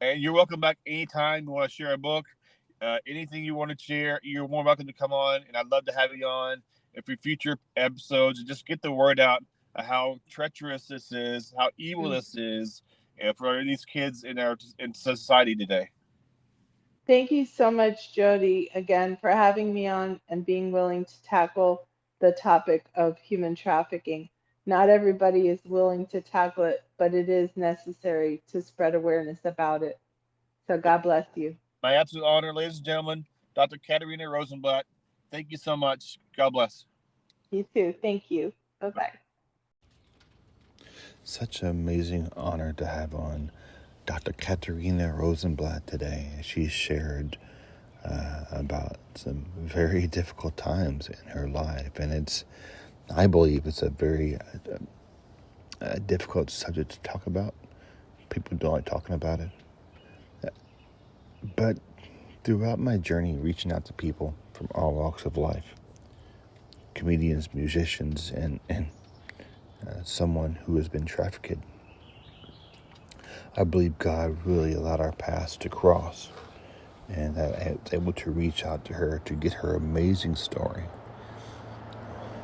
And you're welcome back anytime you want to share a book. Anything you want to share, you're more welcome to come on, and I'd love to have you on for future episodes and just get the word out of how treacherous this is, how evil this is for these kids in society today.
Thank you so much, Jody, again, for having me on and being willing to tackle the topic of human trafficking. Not everybody is willing to tackle it, but it is necessary to spread awareness about it. So God bless you.
My absolute honor, ladies and gentlemen, Dr. Katarinna Rosenblatt. Thank you so much. God bless.
You too. Thank you. Bye-bye.
Such an amazing honor to have on Dr. Katarinna Rosenblatt today. She shared about some very difficult times in her life, and I believe it's a very difficult subject to talk about. People don't like talking about it. But throughout my journey reaching out to people from all walks of life, comedians, musicians, and someone who has been trafficked, I believe God really allowed our paths to cross, and I was able to reach out to her to get her amazing story.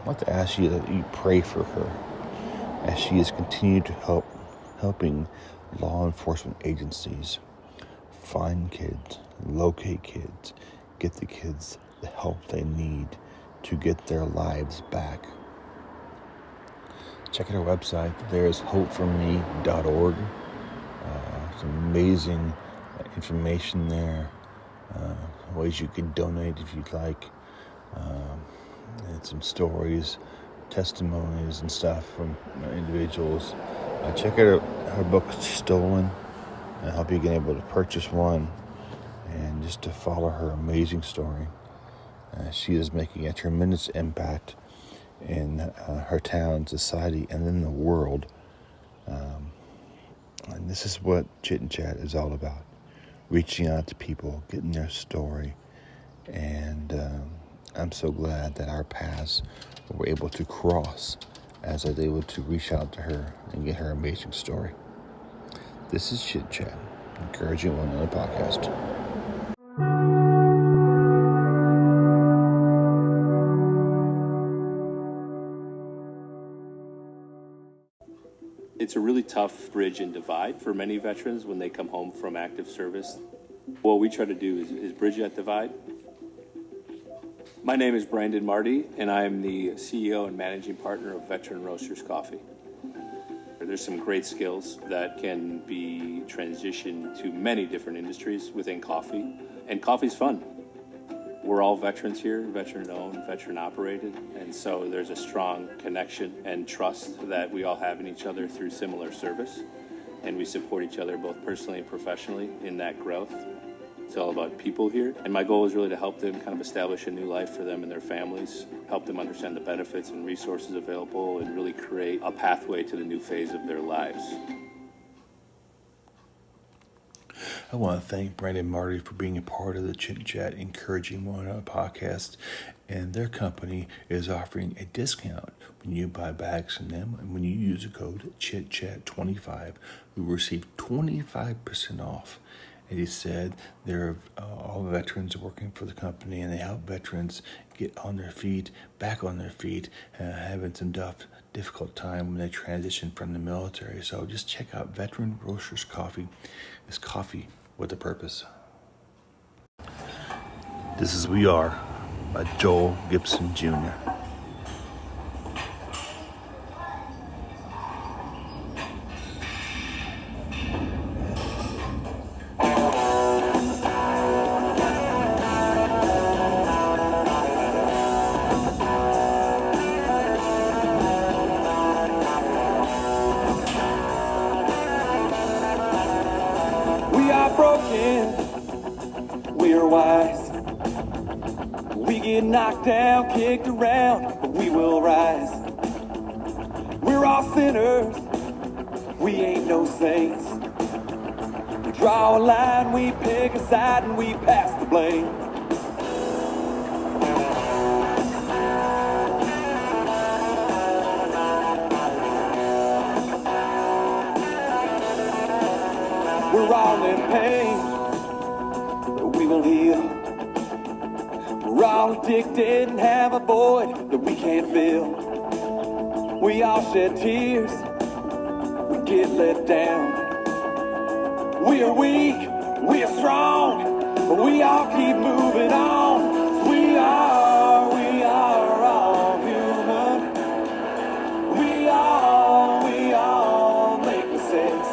I'd like to ask you that you pray for her as she has continued to helping law enforcement agencies find kids, locate kids, get the kids the help they need to get their lives back. Check out our website, thereishopeforme.org. Some amazing information there, ways you can donate if you'd like, and some stories, testimonies and stuff from individuals. Check out her book, Stolen. I hope you get able to purchase one and just to follow her amazing story. She is making a tremendous impact in her town, society, and in the world. And this is what Chit and Chat is all about. Reaching out to people, getting their story. And I'm so glad that our paths were able to cross as I was able to reach out to her and get her amazing story. This is Chit Chat, encouraging one another podcast.
It's a really tough bridge and divide for many veterans when they come home from active service. What we try to do is bridge that divide. My name is Brandon Marty, and I'm the CEO and managing partner of Veteran Roasters Coffee. There's some great skills that can be transitioned to many different industries within coffee, and coffee's fun. We're all veterans here, veteran-owned, veteran-operated, and so there's a strong connection and trust that we all have in each other through similar service, and we support each other both personally and professionally in that growth. It's all about people here, and my goal is really to help them kind of establish a new life for them and their families, help them understand the benefits and resources available, and really create a pathway to the new phase of their lives.
I want to thank Brandon Marty for being a part of the Chit Chat Encouraging One Another podcast, and their company is offering a discount when you buy bags from them, and when you use the code CHITCHAT25, we will receive 25% off. And he said they're all veterans working for the company, and they help veterans get on their feet, back on their feet, having some difficult time when they transition from the military. So just check out Veteran Roasters Coffee. It's coffee with a purpose. This is We Are by Joel Gibson Jr.
We're wise. We get knocked down, kicked around, but we will rise. We're all sinners. We ain't no saints. We draw a line, we pick a side, and we pass the blame. We're all in pain, but we will heal. We're all addicted and have a void that we can't fill. We all shed tears, we get let down. We are weak, we are strong, but we all keep moving on. We are all human. We all make mistakes.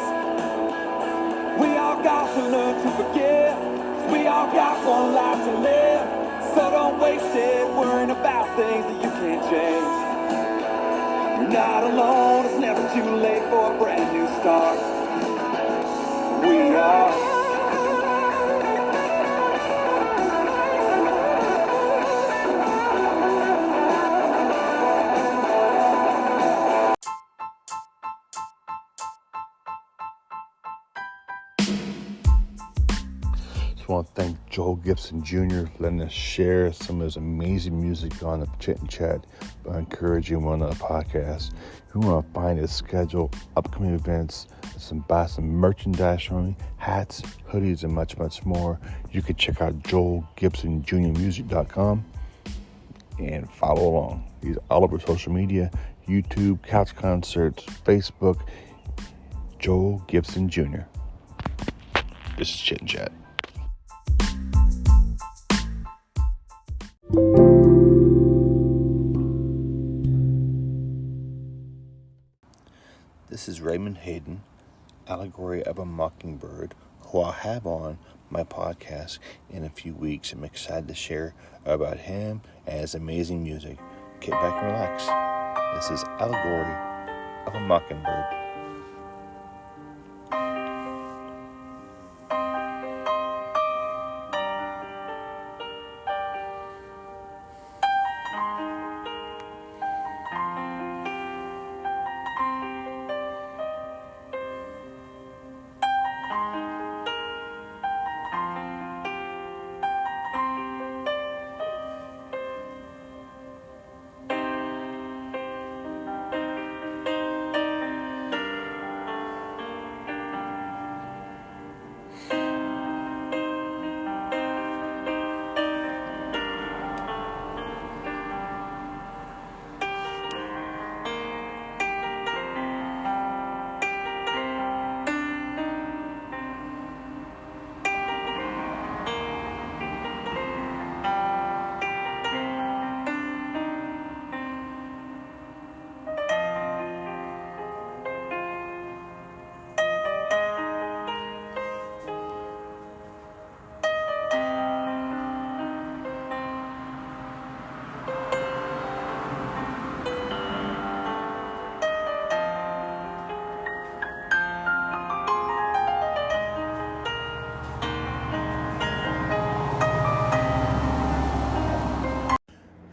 We all got to learn to forgive, 'cause we all got one life to live. So don't waste it worrying about things that you can't change. You're not alone, it's never too late for a brand new start. We are.
I want to thank Joel Gibson Jr. for letting us share some of his amazing music on the Chit and Chat by Encouraging One Another podcast. If you want to find his schedule, upcoming events, buy some merchandise from him, hats, hoodies, and much, much more, you can check out joelgibsonjrmusic.com and follow along. He's all over social media, YouTube, couch concerts, Facebook, Joel Gibson Jr. This is Chit and Chat. This is Raymond Hayden, Allegory of a Mockingbird, who I'll have on my podcast in a few weeks. I'm excited to share about him and his amazing music. Get back and relax. This is Allegory of a Mockingbird.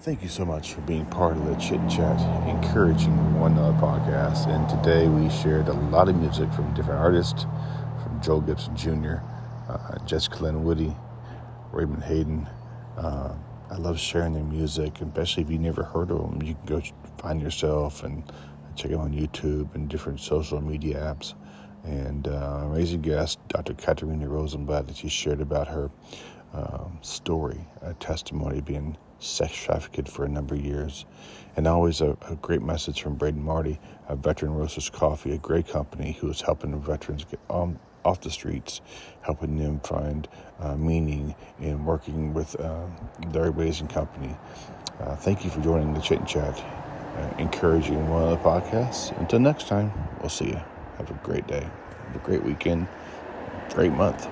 Thank you so much for being part of the Chit Chat, encouraging one another podcast. And today we shared a lot of music from different artists, from Joel Gibson Jr., Jessica Lynn Woody, Raymond Hayden. I love sharing their music, especially if you never heard of them. You can go find yourself and check them on YouTube and different social media apps. And amazing guest, Dr. Katarinna Rosenblatt, that she shared about her story, a testimony being sex trafficked for a number of years. And always a great message from Braden Marty, a Veteran Roasters Coffee, a great company who is helping veterans get off the streets, helping them find meaning in working with their amazing company. Thank you for joining the Chit and Chat, encouraging one of the podcasts. Until next time, we'll see you. Have a great day. Have a great weekend. Great month.